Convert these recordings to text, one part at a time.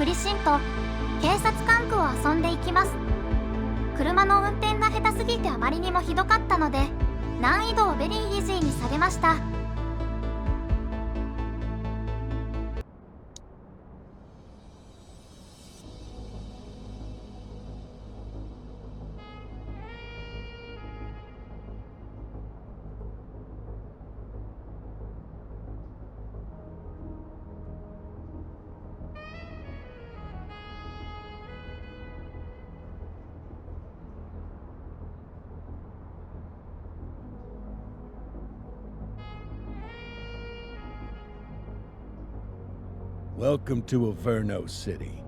プリシンと警察管区を遊んでいきます。車の運転が下手すぎてあまりにもひどかったので、難易度をベリーイージーに下げました。Welcome to Averno City.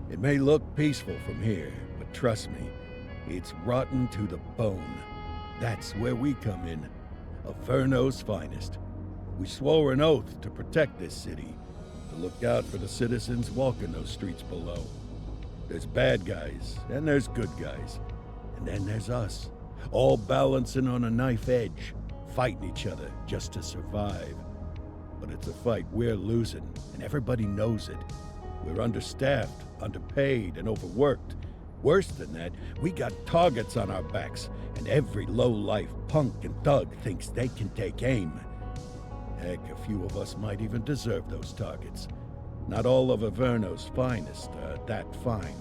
It may look peaceful from here, but trust me, it's rotten to the bone. That's where we come in. Averno's finest. We swore an oath to protect this city, to look out for the citizens walking those streets below. There's bad guys, and there's good guys. And then there's us, all balancing on a knife edge, fighting each other just to survive. But it's a fight we're losing, and everybody knows it. We're understaffed, underpaid, and overworked. Worse than that, we got targets on our backs, and every low-life punk and thug thinks they can take aim. Heck, a few of us might even deserve those targets. Not all of Averno's finest are that fine.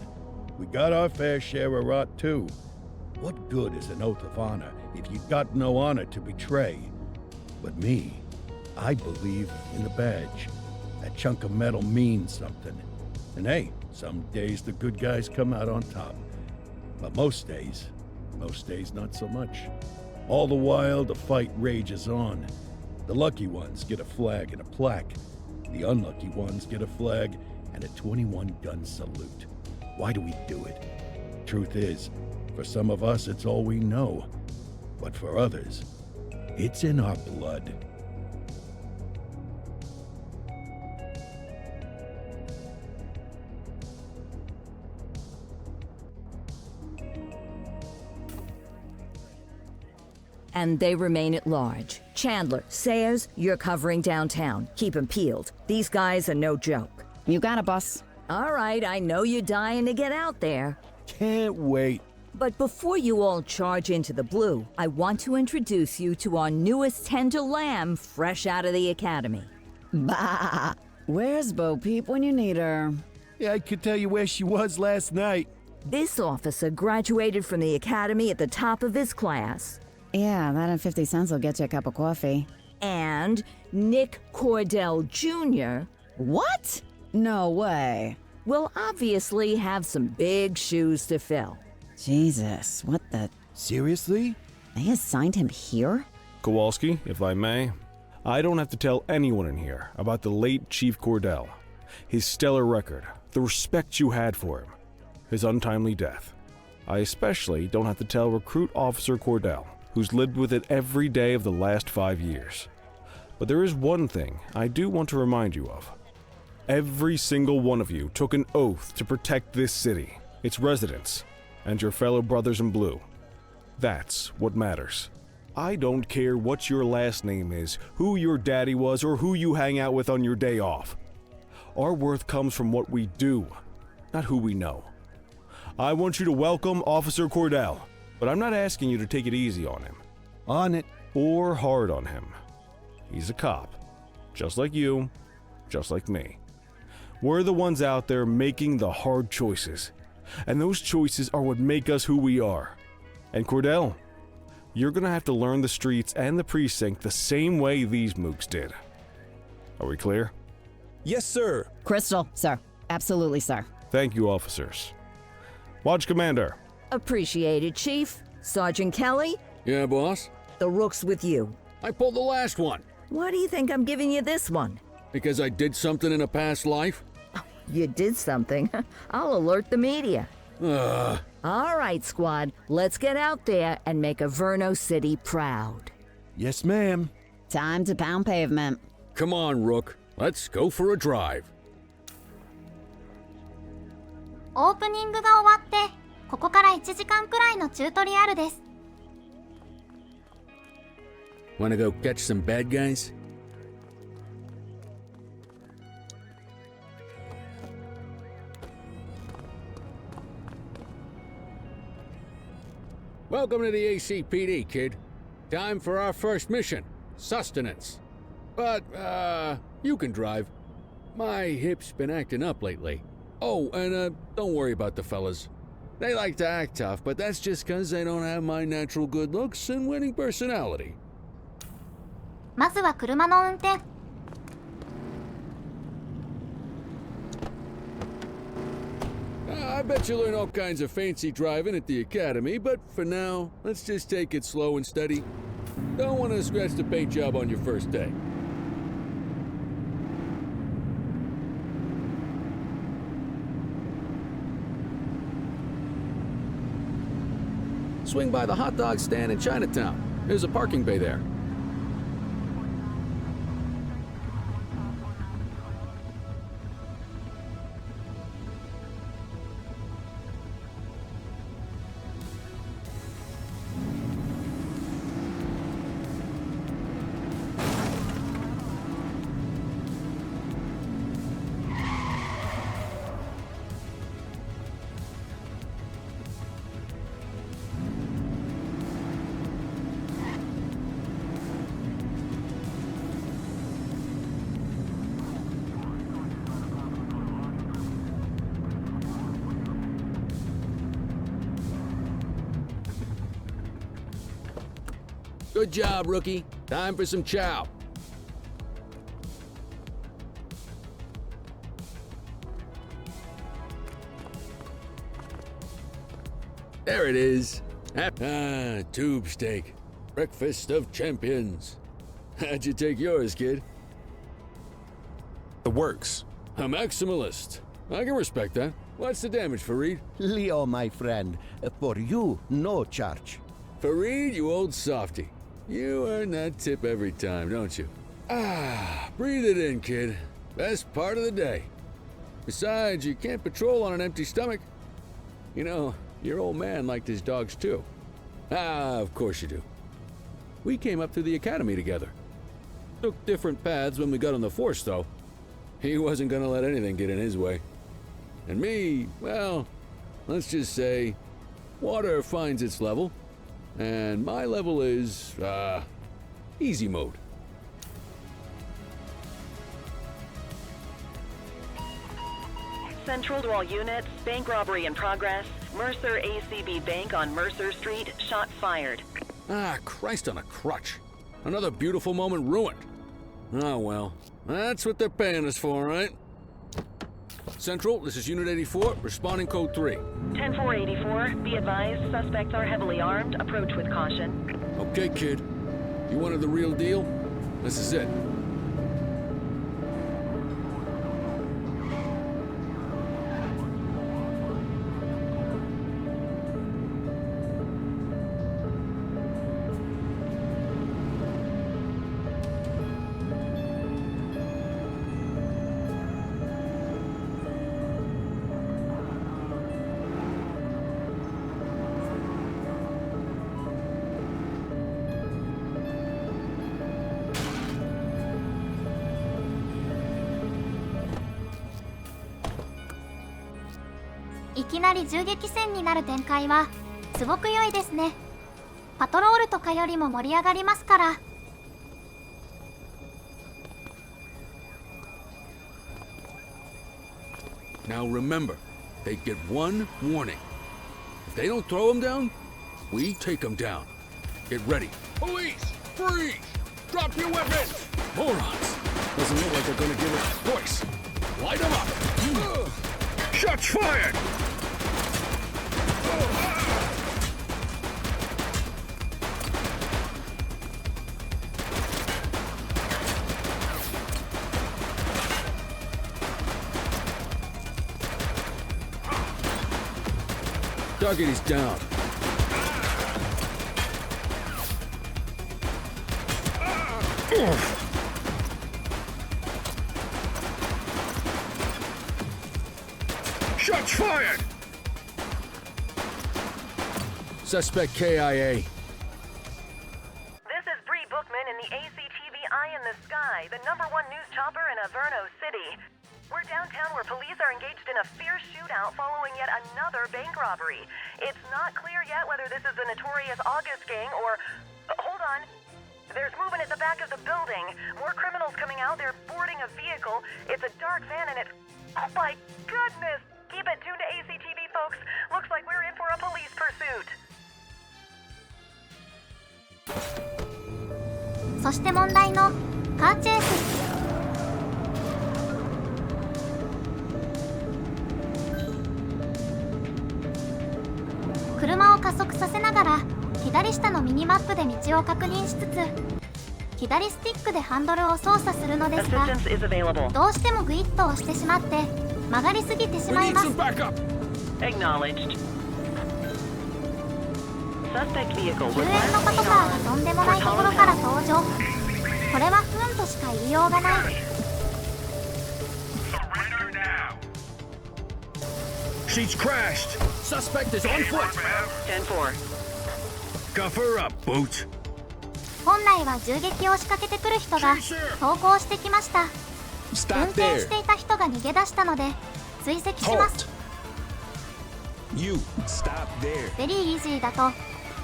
We got our fair share of rot, too. What good is an oath of honor if you got no honor to betray? But me, I believe in the badge. That chunk of metal means something. And hey, some days the good guys come out on top. But most days not so much. All the while, the fight rages on. The lucky ones get a flag and a plaque. The unlucky ones get a flag and a 21-gun salute. Why do we do it? Truth is, for some of us it's all we know. But for others, it's in our blood. And they remain at large. Chandler, Sayers, you're covering downtown. Keep 'em peeled. These guys are no joke. You got it, boss. All right, I know you're dying to get out there. Can't wait. But before you all charge into the blue, I want to introduce you to our newest tender lamb fresh out of the academy. Bah! Where's Bo Peep when you need her? Yeah, I could tell you where she was last night. This officer graduated from the academy at the top of his class. Yeah, that and 50 cents will get you a cup of coffee. And Nick Cordell Jr. What? No way. will obviously have some big shoes to fill. Jesus, what the... Seriously? They assigned him here? Kowalski, if I may, I don't have to tell anyone in here about the late Chief Cordell, his stellar record, the respect you had for him, his untimely death. I especially don't have to tell Recruit Officer Cordell, who's lived with it every day of the last 5 years. But there is one thing I do want to remind you of. Every single one of you took an oath to protect this city, its residents, and your fellow brothers in blue. That's what matters. I don't care what your last name is, who your daddy was, or who you hang out with on your day off. Our worth comes from what we do, not who we know. I want you to welcome Officer Cordell, but I'm not asking you to take it easy on him. On it. Or hard on him. He's a cop, just like you, just like me. We're the ones out there making the hard choices, and those choices are what make us who we are. And Cordell, you're gonna have to learn the streets and the precinct the same way these mooks did. Are we clear? Yes, sir. Crystal, sir. Absolutely, sir. Thank you, officers. Watch Commander. Appreciated, Chief. Sergeant Kelly, Yeah, boss? the rook's with you. I pulled the last one. Why do you think I'm giving you this one? Because I did something in a past life? You did something. I'll alert the media. Ugh. All right, squad, let's get out there and make Averno City proud. Yes, ma'am. Time to pound pavement. Come on, Rook. Let's go for a drive. オープニングが終わって、ここから1時間くらいのチュートリアルです。Wanna go catch some bad guys? Welcome to the ACPD, kid. Time for our first mission, sustenance. But, you can drive. My hip's been acting up lately. Oh, and, don't worry about the fellas. They like to act tough, but that's just 'cause they don't have my natural good looks and winning personality. まずは車の運転。I bet you learn all kinds of fancy driving at the academy, but for now, let's just take it slow and steady. Don't want to scratch the paint job on your first day. Swing by the hot dog stand in Chinatown. There's a parking bay there. Good job, rookie. Time for some chow. There it is. Tube steak. Breakfast of champions. How'd you take yours, kid? The works. A maximalist. I can respect that. What's the damage, Fareed? Leo, my friend, for you, no charge. Fareed, you old softy. You earn that tip every time, don't you? Breathe it in, kid. Best part of the day. Besides, you can't patrol on an empty stomach. You know, your old man liked his dogs too. Of course you do. We came up through the academy together. Took different paths when we got on the force, though. He wasn't gonna let anything get in his way. And me, well, let's just say, water finds its level. And my level is, easy mode. Central to all units, bank robbery in progress. Mercer ACB Bank on Mercer Street, shot fired. Christ on a crutch. Another beautiful moment ruined. Oh well, that's what they're paying us for, right? Central, this is Unit 84, responding code 3. 10-484, be advised, suspects are heavily armed. Approach with caution. Okay, kid. You wanted the real deal? This is it.いきなり銃撃戦になる展開はすごく良いですね。パトロールとかよりも盛り上がりますから。Now remember, they get one warning. If they don't throw them down, we take them down. Get ready. Police! Freeze! Drop your weapons! Morons! Doesn't look like they're gonna give us a choice. Light them up! Shots fired! Target is down. Shots fired! Suspect KIA. This is Bree Bookman in the ACTV Eye in the Sky, the #1 news chopper in Averno City. We're down downtown where police are engaged in a fierce shootout following yet another bank robbery. It's not clear yet whether this is the notorious August gang or... hold on. There's movement at the back of the building. More criminals coming out. They're boarding a vehicle. It's a dark van and it's... oh my goodness! Keep it tuned to ACTV, folks. Looks like we're in for a police pursuit. そして問題のカーチェイス。車を加速させながら左下のミニマップで道を確認しつつ左スティックでハンドルを操作するのですが Assistance is available. どうしてもグイッと押してしまって曲がりすぎてしまいます。 Acknowledged. Suspect vehicle 救 was 援のパトカーがとんでもないところから登場。これは不運としか言いようがない。 She's crashed. Suspect is on foot. 10-4. Cuff her up, Boots. 本来は銃撃を仕掛けてくる人が投稿してきました。運転していた人が逃げ出したので追跡します。 You stop there. ベリーイージーだと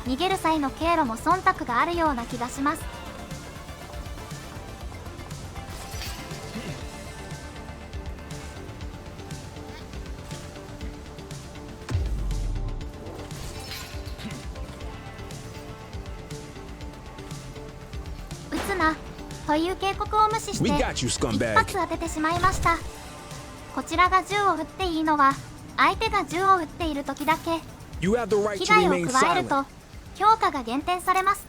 逃げる際の経路も忖度があるような気がします。撃つなという警告を無視して一発当ててしまいました。こちらが銃を撃っていいのは相手が銃を撃っている時だけ。被害を加えると評価が減点されます。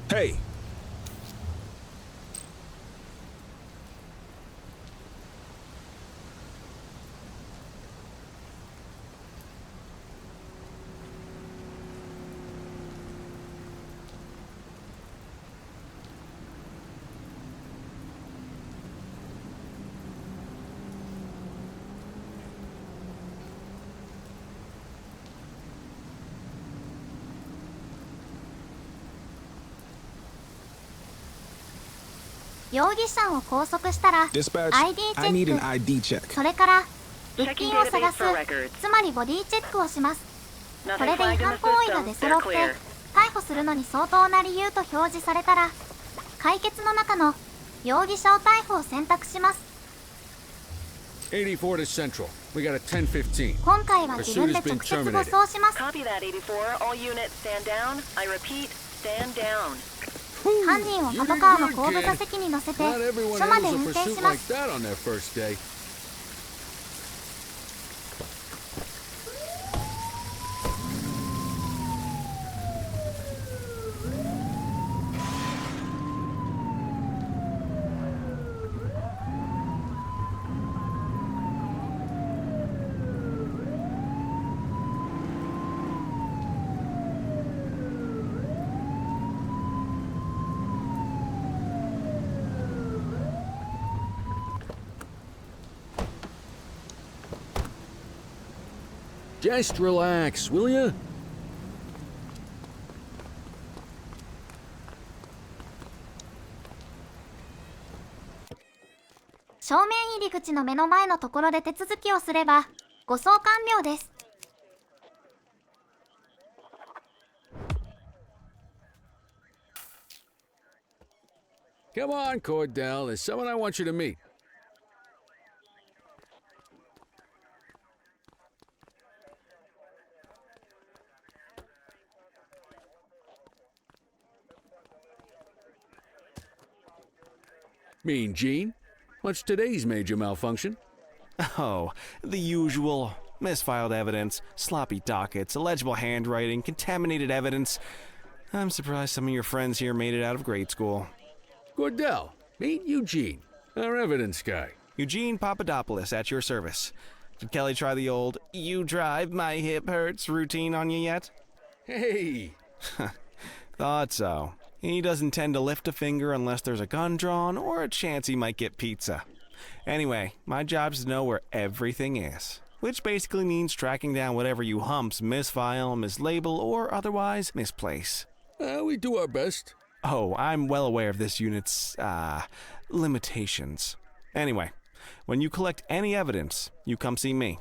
Hey.容疑者を拘束したら ID チェック、それから物品を探す、つまりボディチェックをします。これで違反行為が出揃って逮捕するのに相当な理由と表示されたら解決の中の容疑者を逮捕を選択します。 84 to Central. We got a 10-15. 今回は自分で直接護送します。 Copy that, 84. All units stand down. I repeat, stand down. 犯人をパトカーの後部座席に乗せて Not 署 everyone まで handles 運 a 転 pursuit しま like す。 that on their first day. Just relax, will ya? 正面入り口の目の前のところで手続きをすれば護送完了です。 Come on, Cordell. There's someone I want you to meet. Mean Gene? What's today's major malfunction? Oh, the usual. Misfiled evidence, sloppy dockets, illegible handwriting, contaminated evidence. I'm surprised some of your friends here made it out of grade school. Cordell, meet Eugene, our evidence guy. Eugene Papadopoulos at your service. Did Kelly try the old "you drive, my hip hurts" routine on you yet? Hey! Thought so. He doesn't tend to lift a finger unless there's a gun drawn or a chance he might get pizza. Anyway, my job's to know where everything is, which basically means tracking down whatever you humps misfile, mislabel, or otherwise misplace. We do our best. Oh, I'm well aware of this unit's, limitations. Anyway, when you collect any evidence, you come see me.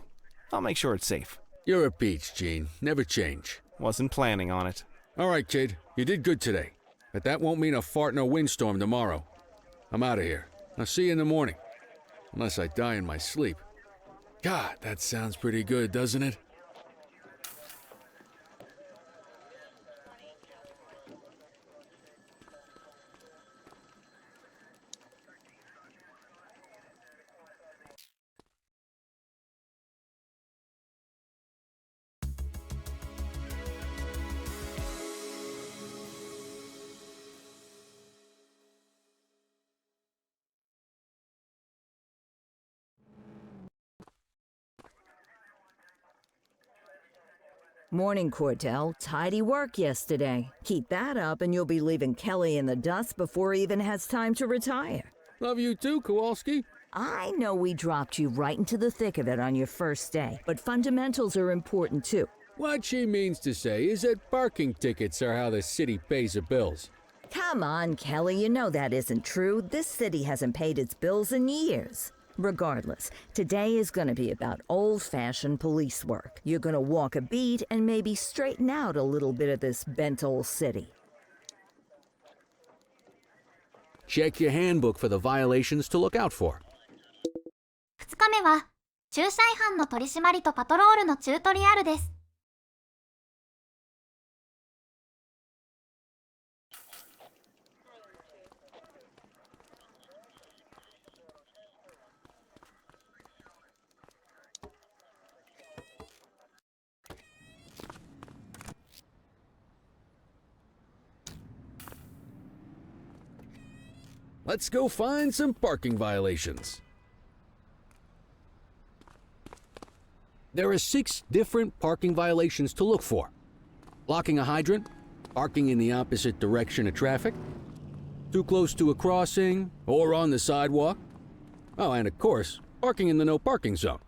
I'll make sure it's safe. You're a peach, Gene. Never change. Wasn't planning on it. All right, kid. You did good today. But that won't mean a fart in a windstorm tomorrow. I'm out of here. I'll see you in the morning. Unless I die in my sleep. God, that sounds pretty good, doesn't it? Morning, Cordell. Tidy work yesterday. Keep that up and you'll be leaving Kelly in the dust before he even has time to retire. Love you too, Kowalski. I know we dropped you right into the thick of it on your first day, but fundamentals are important too. What she means to say is that parking tickets are how the city pays the bills. Come on, Kelly, you know that isn't true. This city hasn't paid its bills in years. Regardless, today is going to be about old-fashioned police work. You're going to walk a beat and maybe straighten out a little bit of this bent old city. Check your handbook for the violations to look out for. 2日目は駐車違反の取り締まりとパトロールのチュートリアルです。Let's go find some parking violations. There are 6 different parking violations to look for. Blocking a hydrant, parking in the opposite direction of traffic, too close to a crossing or on the sidewalk. Oh, and of course, parking in the no parking zone.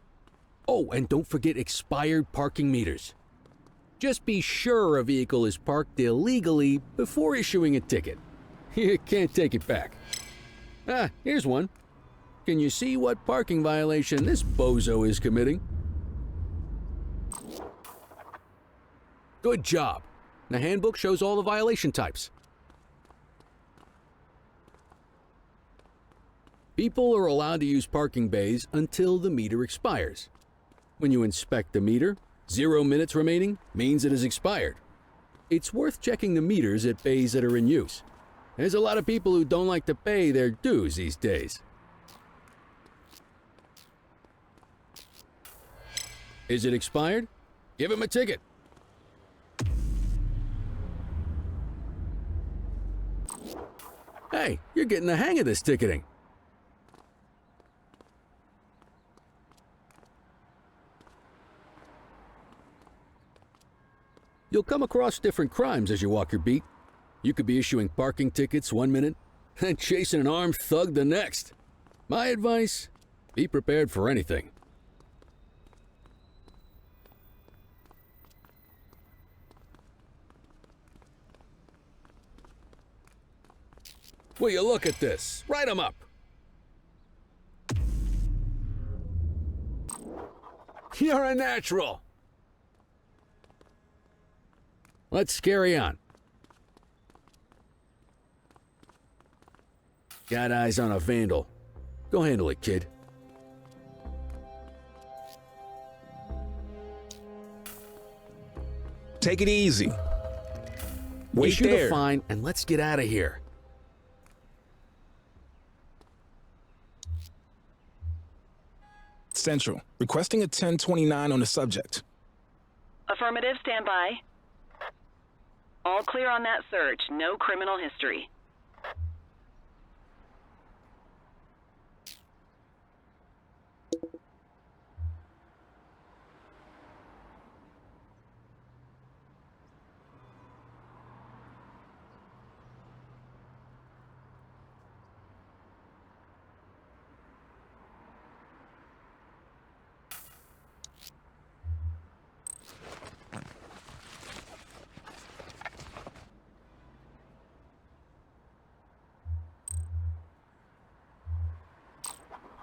Oh, and don't forget expired parking meters. Just be sure a vehicle is parked illegally before issuing a ticket. You can't take it back. Ah, here's one. Can you see what parking violation this bozo is committing? Good job. The handbook shows all the violation types. People are allowed to use parking bays until the meter expires. When you inspect the meter, 0 minutes remaining means it has expired. It's worth checking the meters at bays that are in use. There's a lot of people who don't like to pay their dues these days. Is it expired? Give him a ticket. Hey, you're getting the hang of this ticketing. You'll come across different crimes as you walk your beat. You could be issuing parking tickets 1 minute and chasing an armed thug the next. My advice, be prepared for anything. Will you look at this? Write 'em up. You're a natural. Let's carry on. Got eyes on a vandal. Go handle it, kid. Take it easy. Wait Issue there. the fine and let's get out of here. Central, requesting a 1029 on the subject. Affirmative, stand by. All clear on that search. No criminal history.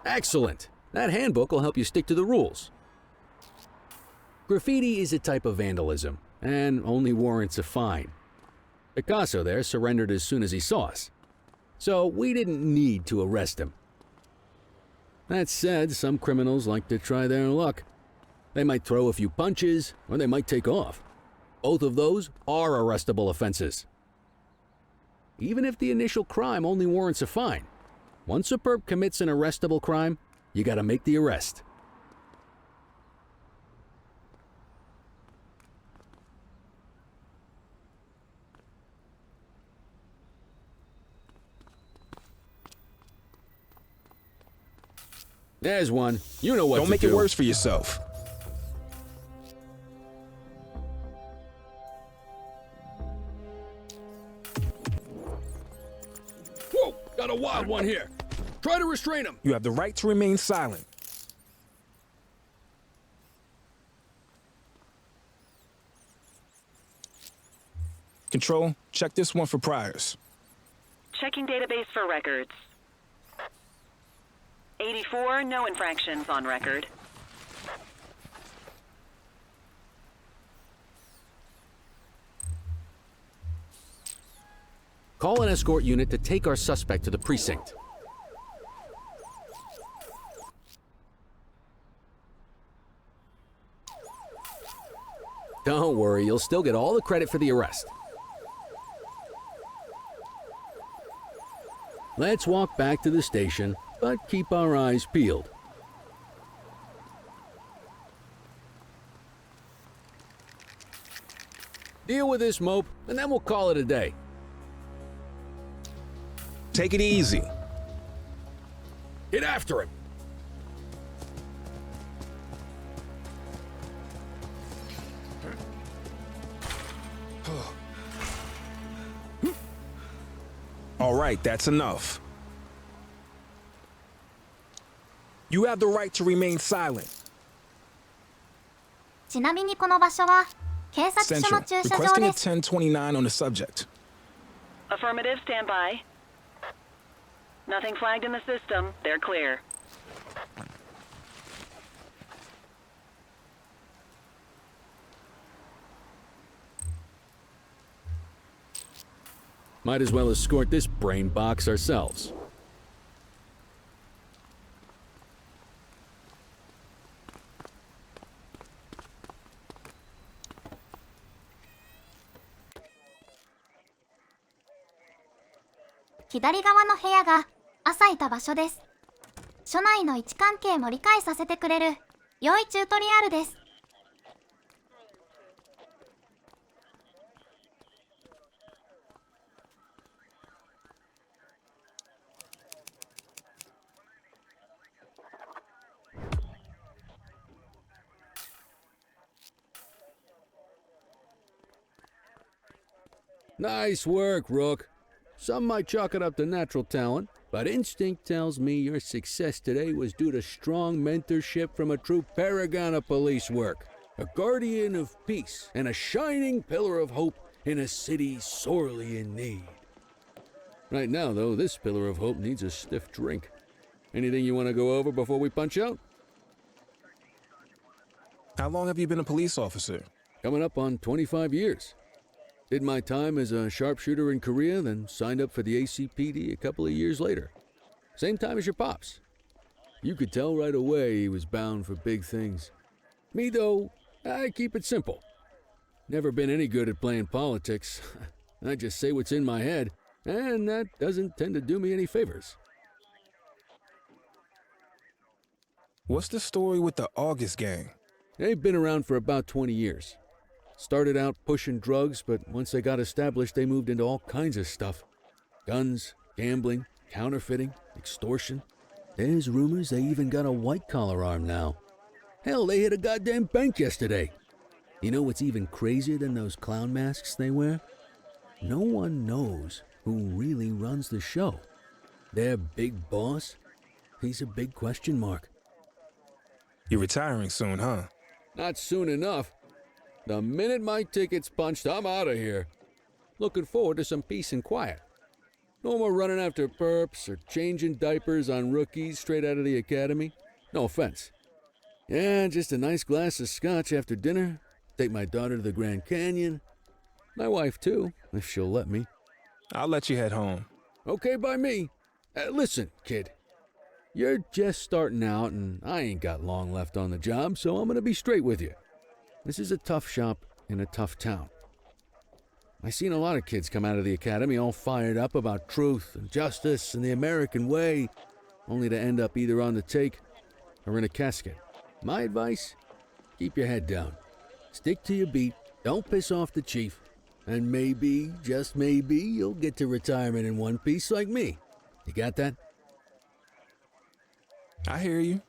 Excellent. That handbook will help you stick to the rules. Graffiti is a type of vandalism, and only warrants a fine. Picasso there surrendered as soon as he saw us, so we didn't need to arrest him. That said, some criminals like to try their luck. They might throw a few punches, or they might take off. Both of those are arrestable offenses. Even if the initial crime only warrants a fine, once a perp commits an arrestable crime, you gotta make the arrest. There's one. You know what to do. Don't make it worse for yourself. Whoa! Got a wild one here. Try to restrain him. You have the right to remain silent. Control, check this one for priors. Checking database for records. 84, no infractions on record. Call an escort unit to take our suspect to the precinct. Don't worry, you'll still get all the credit for the arrest. Let's walk back to the station, but keep our eyes peeled. Deal with this mope, and then we'll call it a day. Take it easy. Get after him. All right, that's enough. You have the right to remain silent. ちなみにこの場所は警察署 Central, の駐車場 requesting で a す。 1029 on the subject. Affirmative, stand by. Nothing flagged in the system. They're clear. Might as well escort this brain box ourselves. 左側の部屋が朝いた場所です。署内の位置関係も理解させてくれる良いチュートリアルです。 Nice work, Rook. Some might chalk it up to natural talent, but instinct tells me your success today was due to strong mentorship from a true paragon of police work, a guardian of peace, and a shining pillar of hope in a city sorely in need. Right now, though, this pillar of hope needs a stiff drink. Anything you want to go over before we punch out? How long have you been a police officer? Coming up on 25 years. Did my time as a sharpshooter in Korea, then signed up for the ACPD a couple of years later. Same time as your pops. You could tell right away he was bound for big things. Me, though, I keep it simple. Never been any good at playing politics. I just say what's in my head, and that doesn't tend to do me any favors. What's the story with the August gang? They've been around for about 20 years. Started out pushing drugs, but once they got established, they moved into all kinds of stuff. Guns, gambling, counterfeiting, extortion. There's rumors they even got a white-collar arm now. Hell, they hit a goddamn bank yesterday. You know what's even crazier than those clown masks they wear? No one knows who really runs the show. Their big boss? He's a big question mark. You're retiring soon, huh? Not soon enough. The minute my ticket's punched, I'm out of here. Looking forward to some peace and quiet. No more running after perps or changing diapers on rookies straight out of the academy. No offense. Yeah, just a nice glass of scotch after dinner. Take my daughter to the Grand Canyon. My wife, too, if she'll let me. I'll let you head home. Okay by me. Listen, kid. You're just starting out, and I ain't got long left on the job, so I'm gonna be straight with you. This is a tough shop in a tough town. I seen a lot of kids come out of the academy all fired up about truth and justice and the American way, only to end up either on the take or in a casket. My advice? Keep your head down. Stick to your beat, don't piss off the chief, and maybe, just maybe, you'll get to retirement in one piece like me. You got that? I hear you.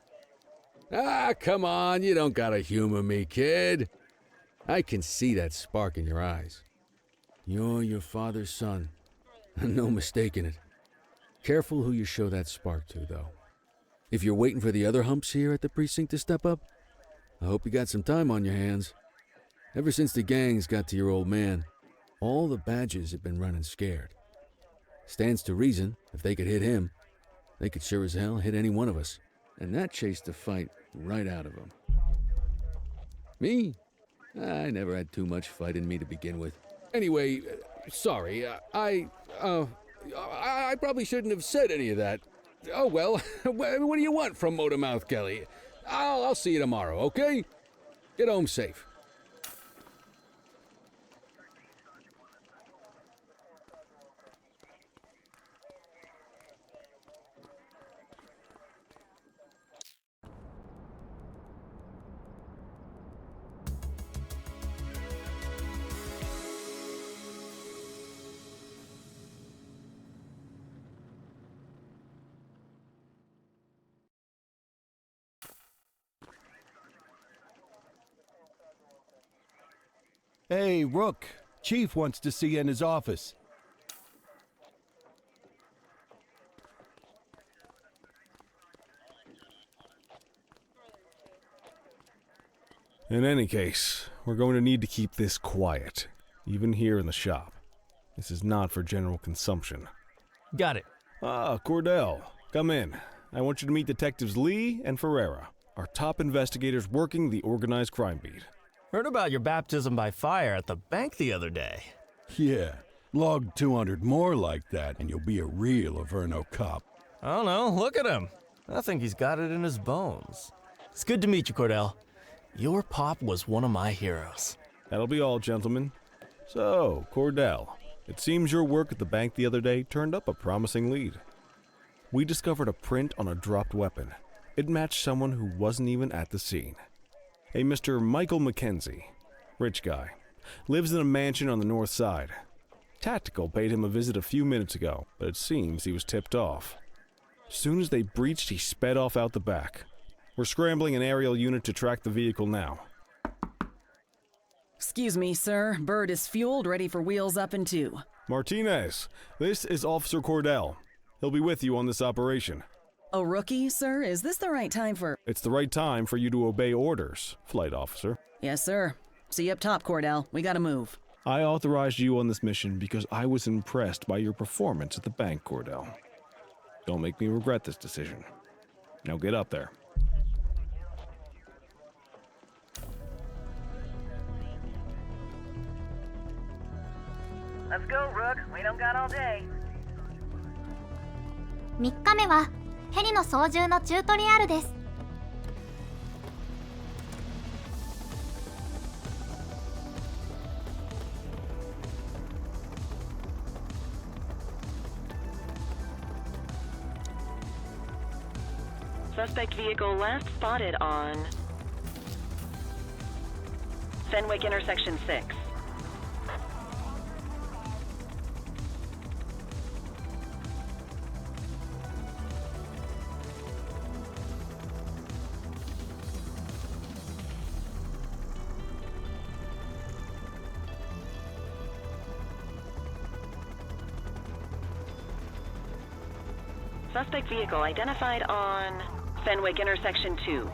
Ah, come on, you don't gotta humor me, kid. I can see that spark in your eyes. You're your father's son, no mistaking it. Careful who you show that spark to, though. If you're waiting for the other humps here at the precinct to step up, I hope you got some time on your hands. Ever since the gangs got to your old man, all the badges have been running scared. Stands to reason, if they could hit him, they could sure as hell hit any one of us. And that chased the fight right out of him. Me? I never had too much fight in me to begin with. Anyway, sorry, I probably shouldn't have said any of that. Oh well, what do you want from Motormouth Kelly? I'll see you tomorrow, okay? Get home safe. Hey, Rook. Chief wants to see you in his office. In any case, we're going to need to keep this quiet, even here in the shop. This is not for general consumption. Got it. Ah, Cordell, come in. I want you to meet Detectives Lee and Ferreira, our top investigators working the organized crime beat. Heard about your baptism by fire at the bank the other day. Yeah, log 200 more like that and you'll be a real Averno cop. I don't know, look at him. I think he's got it in his bones. It's good to meet you, Cordell. Your pop was one of my heroes. That'll be all, gentlemen. So, Cordell, it seems your work at the bank the other day turned up a promising lead. We discovered a print on a dropped weapon. It matched someone who wasn't even at the scene. A Mr. Michael Mackenzie, rich guy, lives in a mansion on the north side. Tactical paid him a visit a few minutes ago, but it seems he was tipped off. As soon as they breached, he sped off out the back. We're scrambling an aerial unit to track the vehicle now. Excuse me, sir. Bird is fueled, ready for wheels up in 2. Martinez, this is Officer Cordell. He'll be with you on this operation. A rookie, sir? Is this the right time for... It's the right time for you to obey orders, Flight Officer. Yes, sir. See you up top, Cordell. We gotta move. I authorized you on this mission because I was impressed by your performance at the bank, Cordell. Don't make me regret this decision. Now get up there. Let's go, Rook. We don't got all day. 3日目はヘリの操縦のチュートリアルです。Suspect vehicle last spotted on Fenwick Intersection 6. Suspect vehicle identified on Fenwick Intersection 2.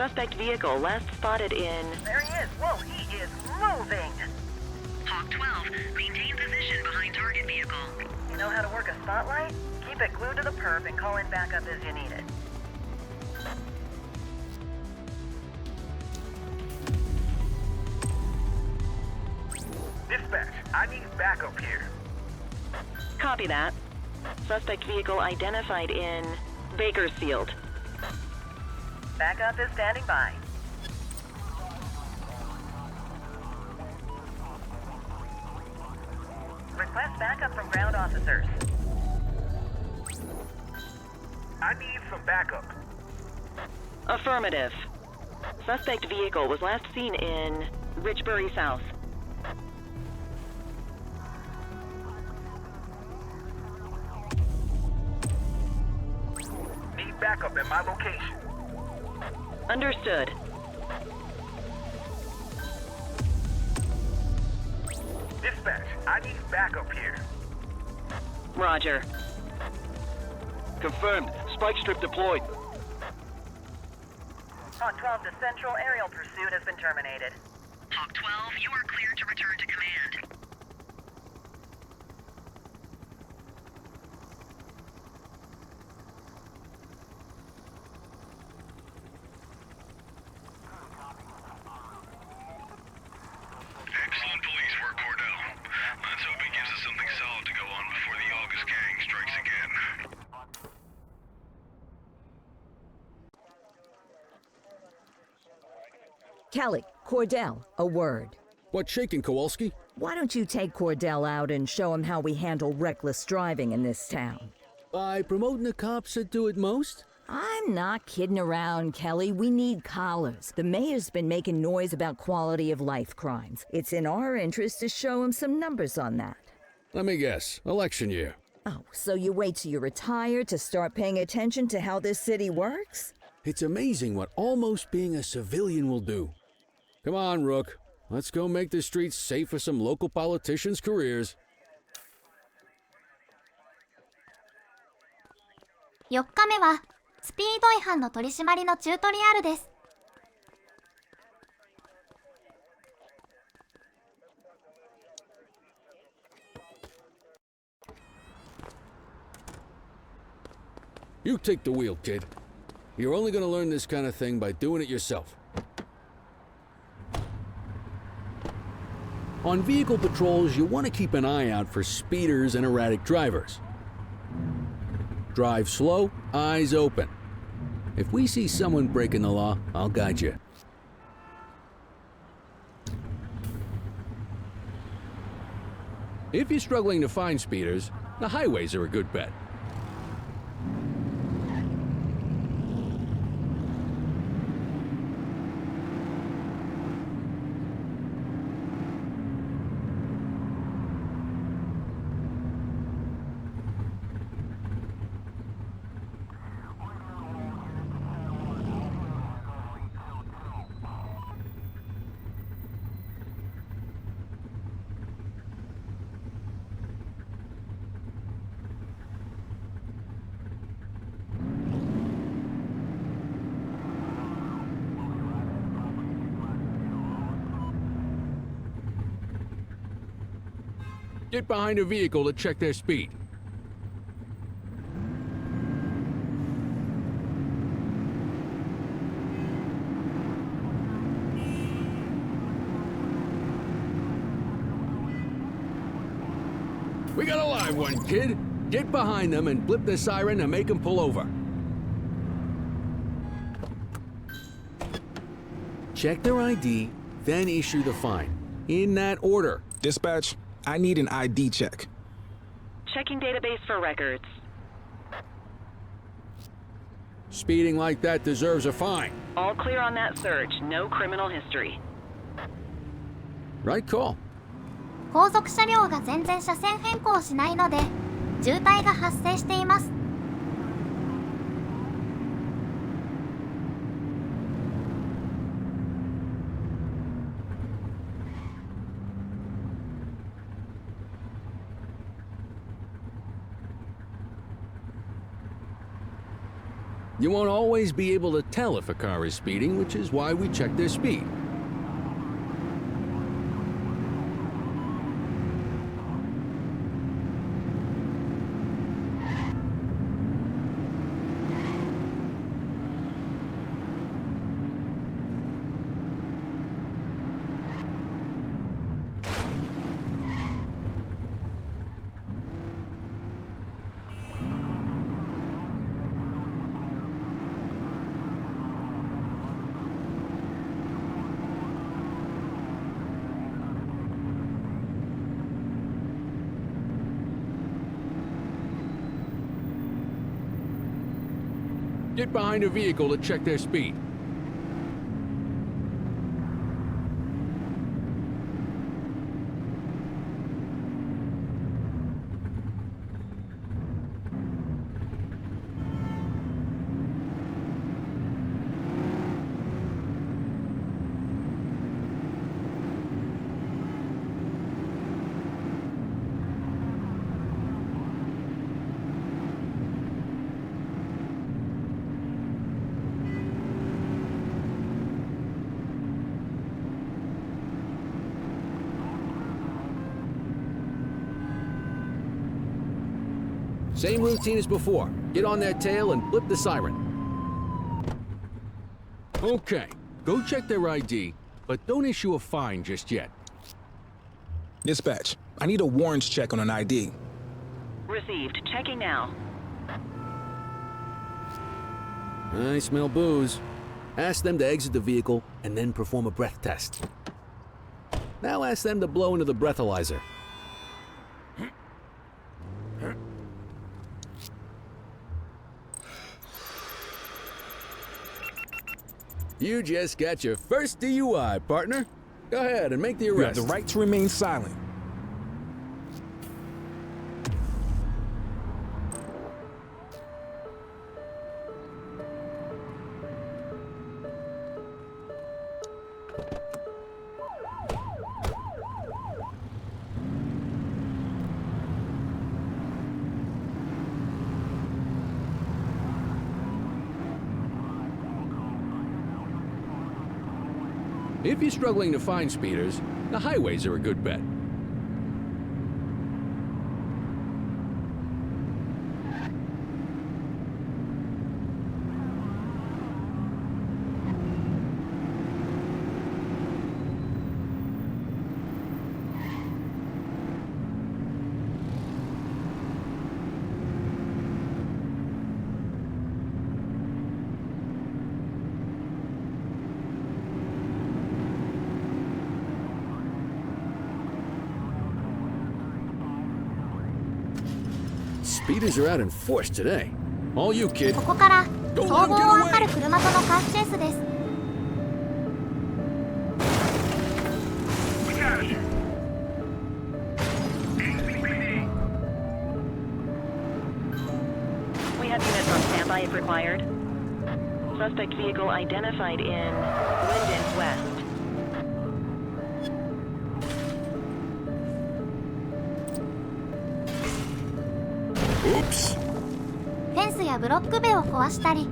Suspect vehicle last spotted in... There he is! Whoa, he is moving! Hawk 12, maintain position behind target vehicle. You know how to work a spotlight? Keep it glued to the perp and call in backup as you need it. Dispatch, I need backup here. Copy that. Suspect vehicle identified in Bakersfield. Backup is standing by. Request backup from ground officers. I need some backup. Affirmative. Suspect vehicle was last seen in Richbury South. Need backup at my location. Understood. Dispatch, I need backup here. Roger. Confirmed. Spike strip deployed. Hawk 12 to Central, aerial pursuit has been terminated. Hawk 12, you are cleared to return to command. Excellent police work, Cordell. Let's hope it gives us something solid to go on before the August gang strikes again. Kelly, Cordell, a word. What's shaking, Kowalski? Why don't you take Cordell out and show him how we handle reckless driving in this town? By promoting the cops that do it most? I'm not kidding around, Kelly. We need collars. The mayor's been making noise about quality of life crimes. It's in our interest to show him some numbers on that. Let me guess. Election year. Oh, so you wait till you retire to start paying attention to how this city works? It's amazing what almost being a civilian will do. Come on, Rook. Let's go make the streets safe for some local politicians' careers. 4日目はスピード違反の取り締まりのチュートリアルです。You take the wheel, kid. You're only gonna learn this kind of thing by doing it yourself. On vehicle patrols, you want to keep an eye out for speeders and erratic drivers. Drive slow, eyes open. If we see someone breaking the law, I'll guide you. If you're struggling to find speeders, the highways are a good bet. Get behind a vehicle to check their speed. We got a live one, kid. Get behind them and blip the siren to make them pull over. Check their ID, then issue the fine. In that order. Dispatch, I need an ID check. Checking database for records. Speeding like that deserves a fine. All clear on that search. No criminal history. Right call. 後続車両が全然車線変更しないので渋滞が発生しています。You won't always be able to tell if a car is speeding, which is why we check their speed. Get behind a vehicle to check their speed. Same routine as before. Get on their tail and flip the siren. Okay, go check their ID, but don't issue a fine just yet. Dispatch, I need a warrants check on an ID. Received. Checking now. I smell booze. Ask them to exit the vehicle and then perform a breath test. Now ask them to blow into the breathalyzer. You just got your first DUI, partner. Go ahead and make the arrest. You have the right to remain silent. If you're struggling to find speeders, the highways are a good bet. Speeders are out in force today. All you, kid. ここから逃亡を図る車とのカーチェイスです。We have units on standby if required. Suspect vehicle identified in Linden West. Oops. フェンスやブロック塀を壊したり、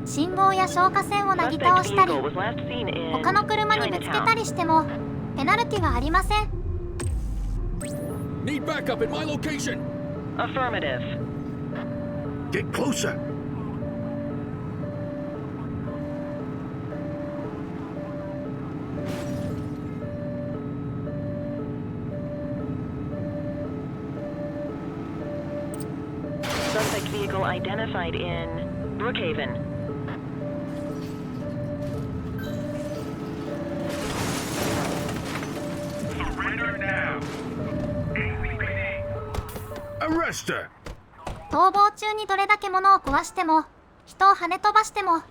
信号や消火栓をなぎ倒したり、他の車にぶつけたりしてもペナルティはありません。Need backup at my location. Affirmative. Get closer. Suspect vehicle identified in Brookhaven. Surrender now. Arrest her. 逃亡中にどれだけ物を壊しても、人を跳ね飛ばしても、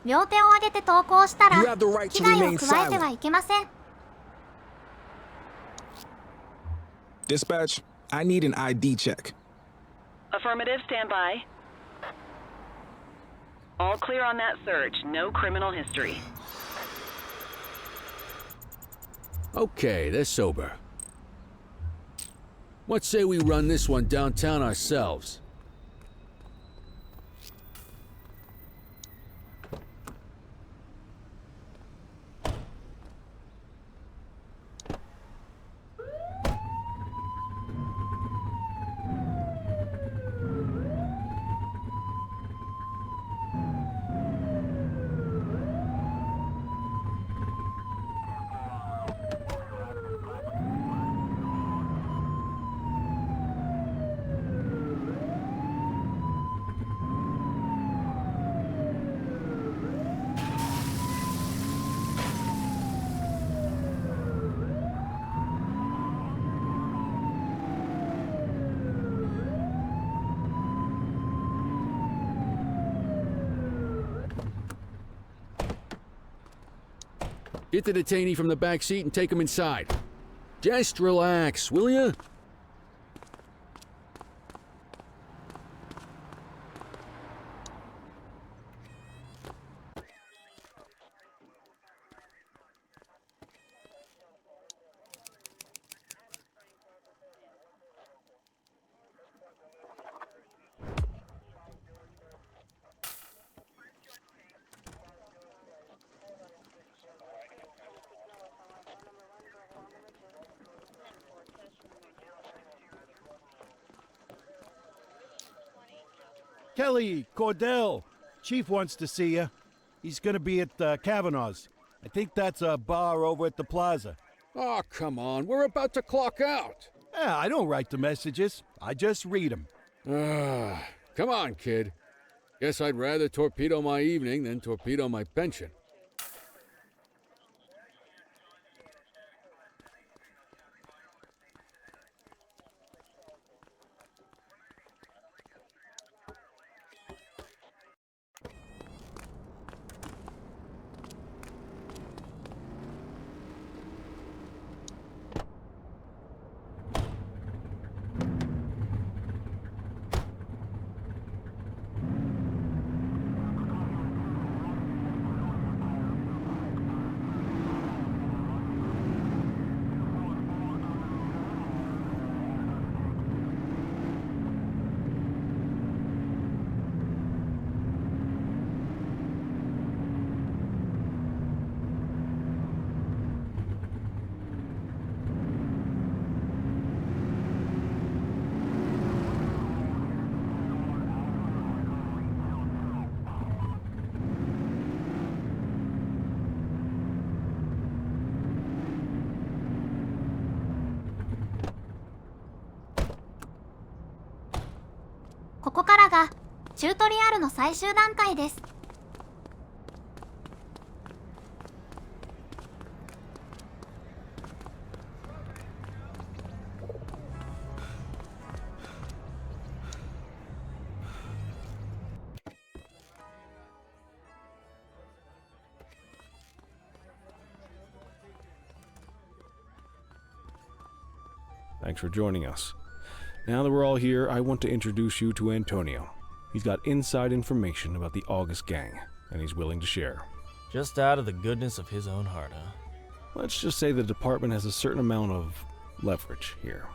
両手を上げて投降したら You have the right to 危害を remain 加えてはいけません。Dispatch, I need an ID check. Affirmative, stand by. All clear on that search. No criminal history. Okay, they're sober. What say we run this one downtown ourselves? Get the detainee from the back seat and take him inside. Just relax, will ya? Kelly, Cordell, Chief wants to see you. He's gonna be at Kavanaugh's. I think that's a bar over at the plaza. Oh, come on. We're about to clock out. Yeah, I don't write the messages. I just read them. Come on, kid. Guess I'd rather torpedo my evening than torpedo my pension. "ここからがチュートリアルの最終段階です。Thanks for joining us. Now that we're all here, I want to introduce you to Antonio. He's got inside information about the August gang, and he's willing to share. Just out of the goodness of his own heart, huh? Let's just say the department has a certain amount of leverage here.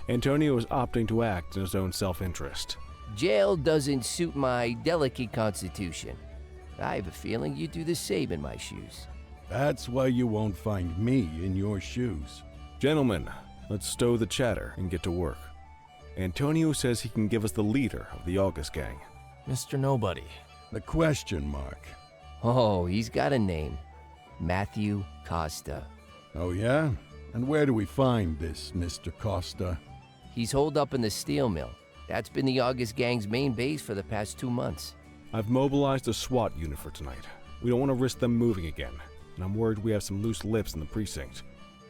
Antonio is opting to act in his own self-interest. Jail doesn't suit my delicate constitution. I have a feeling you'd do the same in my shoes. That's why you won't find me in your shoes. Gentlemen, let's stow the chatter and get to work. Antonio says he can give us the leader of the August gang. Mr. Nobody. The question mark. Oh, he's got a name. Matthew Costa. Oh, yeah? And where do we find this Mr. Costa? He's holed up in the steel mill. That's been the August gang's main base for the past 2 months. I've mobilized a SWAT unit for tonight. We don't want to risk them moving again, and I'm worried we have some loose lips in the precinct.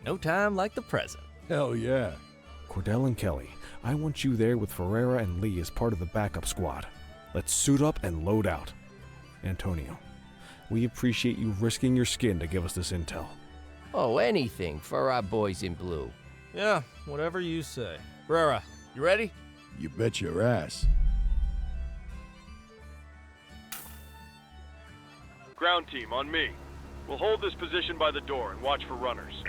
No time like the present. Hell yeah. Cordell and Kelly, I want you there with Ferreira and Lee as part of the backup squad. Let's suit up and load out. Antonio, we appreciate you risking your skin to give us this intel. Oh, anything for our boys in blue. Yeah, whatever you say. Ferreira, you ready? You bet your ass. Ground team, on me. We'll hold this position by the door and watch for runners.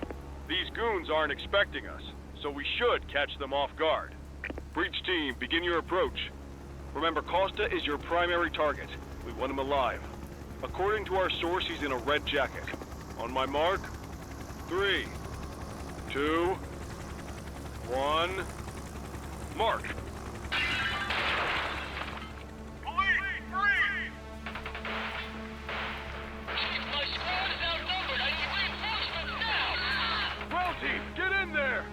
These goons aren't expecting us, so we should catch them off guard. Breach team, begin your approach. Remember, Costa is your primary target. We want him alive. According to our source, he's in a red jacket. On my mark, 3, 2, 1, mark. Team, get in there!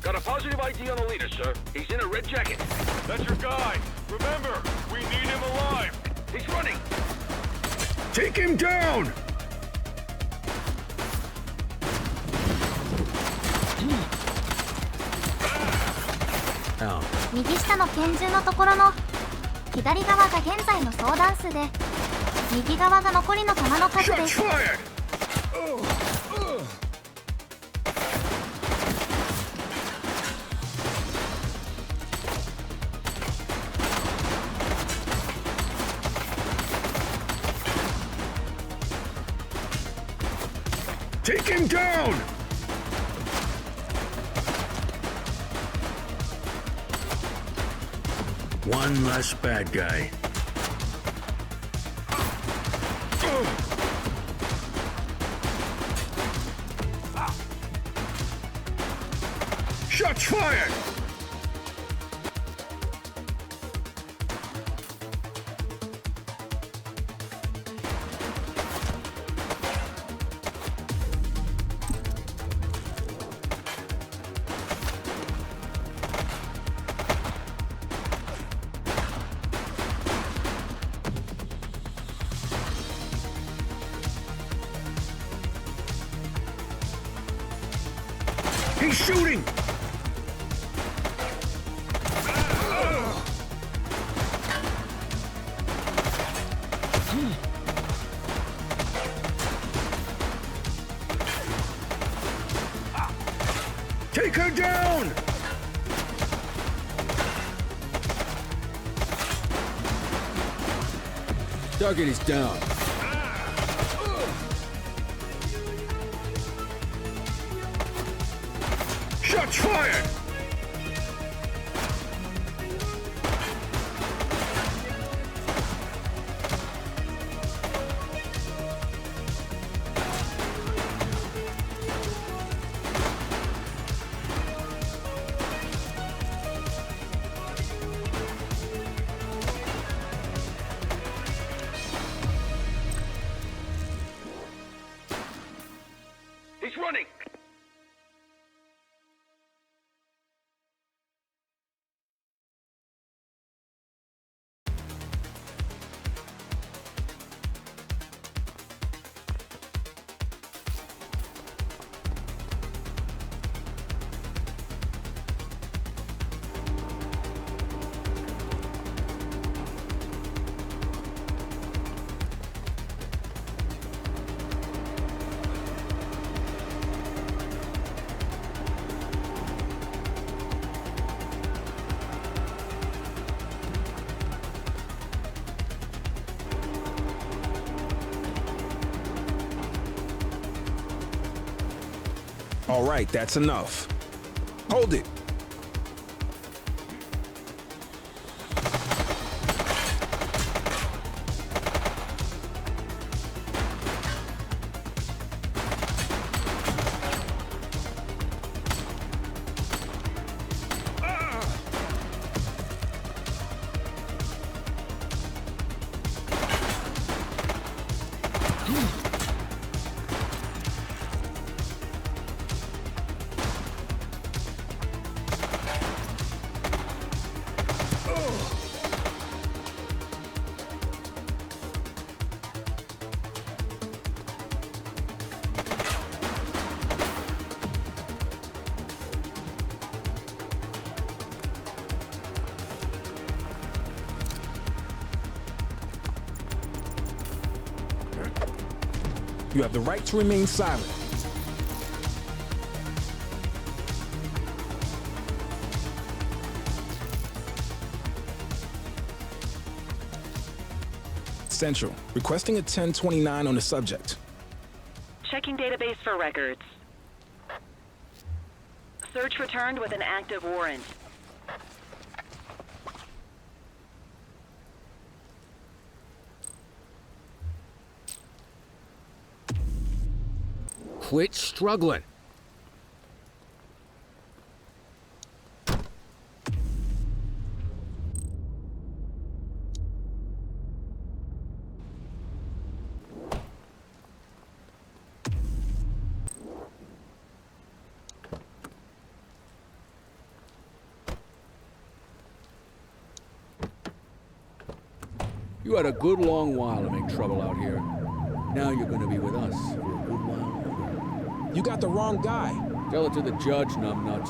Got a positive ID on the leader, sir. He's in a red jacket. That's your guy. Remember, we need him alive. He's running. Take him down! out. 右下の拳銃のところの左側が現在の総弾数で、右側が残りの弾の数です。Take him down! One less bad guy. Shots fired! He's shooting! Take her down! Target is down. Shots fired! He's running! All right, that's enough. Hold it. You have the right to remain silent. Central, requesting a 1029 on the subject. Checking database for records. Search returned with an active warrant. Quit struggling. You had a good long while to make trouble out here. Now you're gonna be with us for a good while longer. You got the wrong guy. Tell it to the judge, numbnuts.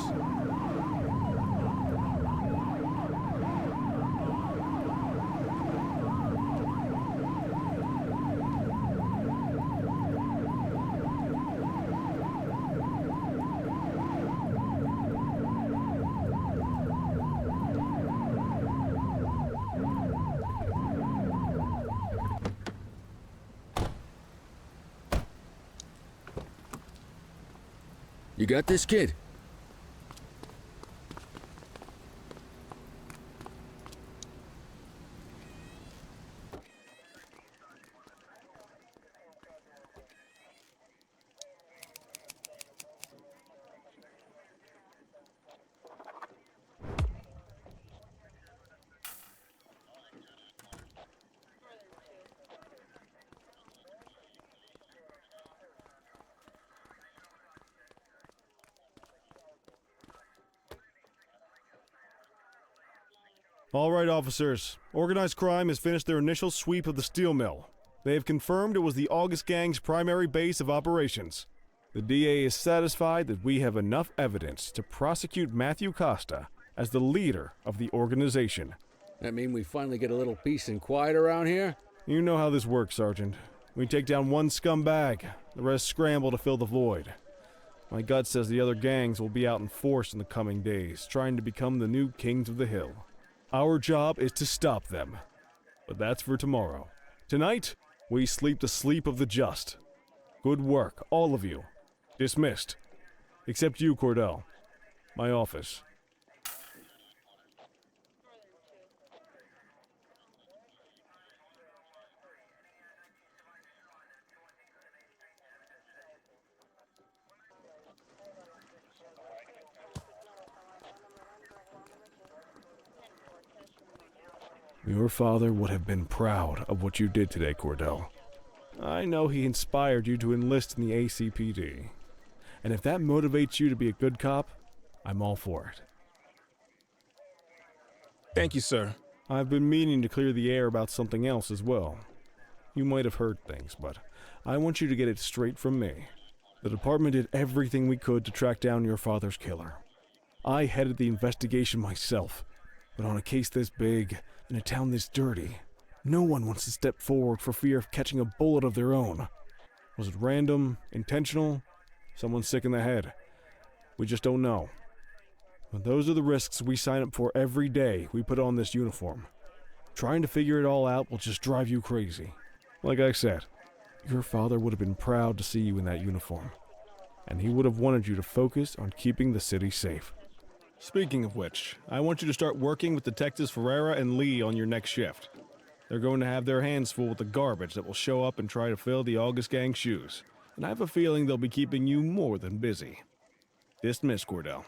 You got this, kid? All right, officers. Organized crime has finished their initial sweep of the steel mill. They have confirmed it was the August Gang's primary base of operations. The DA is satisfied that we have enough evidence to prosecute Matthew Costa as the leader of the organization. That mean we finally get a little peace and quiet around here? You know how this works, Sergeant. We take down one scumbag, the rest scramble to fill the void. My gut says the other gangs will be out in force in the coming days, trying to become the new kings of the hill. Our job is to stop them. But that's for tomorrow. Tonight, we sleep the sleep of the just. Good work, all of you. Dismissed. Except you, Cordell. My office. Your father would have been proud of what you did today, Cordell. I know he inspired you to enlist in the ACPD. And if that motivates you to be a good cop, I'm all for it. Thank you, sir. I've been meaning to clear the air about something else as well. You might have heard things, but I want you to get it straight from me. The department did everything we could to track down your father's killer. I headed the investigation myself, but on a case this big, in a town this dirty, no one wants to step forward for fear of catching a bullet of their own. Was it random, intentional, someone sick in the head? We just don't know. But those are the risks we sign up for every day we put on this uniform. Trying to figure it all out will just drive you crazy. Like I said, your father would have been proud to see you in that uniform, and he would have wanted you to focus on keeping the city safe. Speaking of which, I want you to start working with Detectives Ferreira and Lee on your next shift. They're going to have their hands full with the garbage that will show up and try to fill the August Gang's shoes, and I have a feeling they'll be keeping you more than busy. Dismiss, Cordell.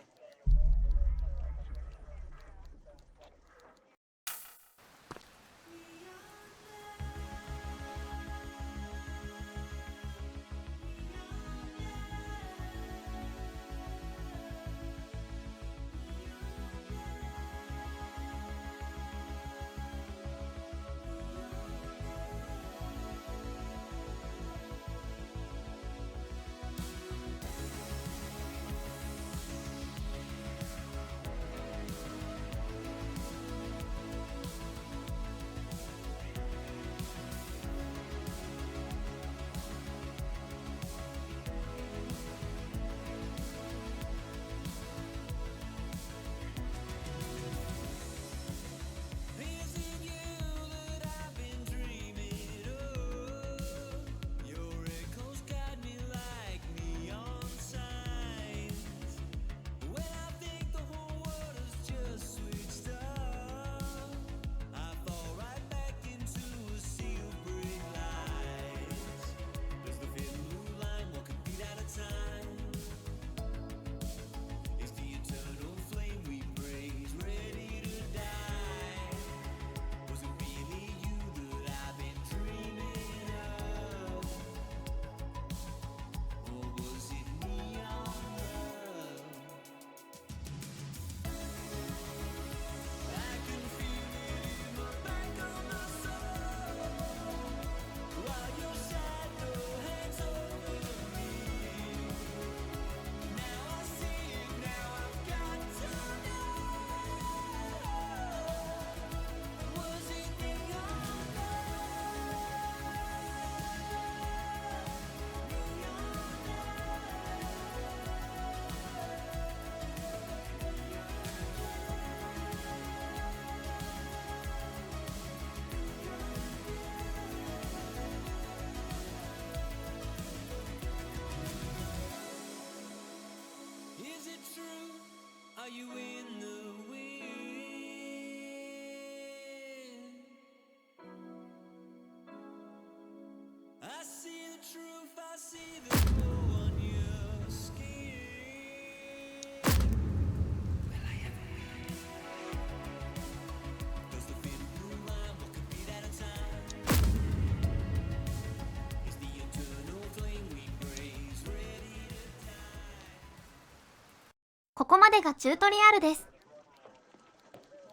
ここまでがチュートリアルです。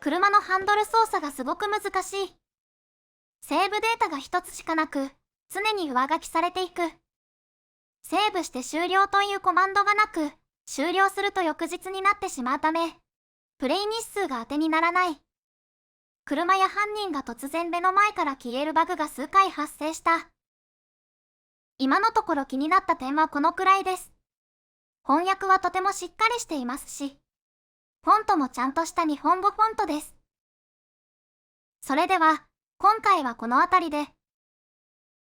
車のハンドル操作がすごく難しい。セーブデータが一つしかなく、常に上書きされていく。セーブして終了というコマンドがなく、終了すると翌日になってしまうため、プレイ日数が当てにならない。車や犯人が突然目の前から消えるバグが数回発生した。今のところ気になった点はこのくらいです。翻訳はとてもしっかりしていますし、フォントもちゃんとした日本語フォントです。それでは、今回はこの辺りで。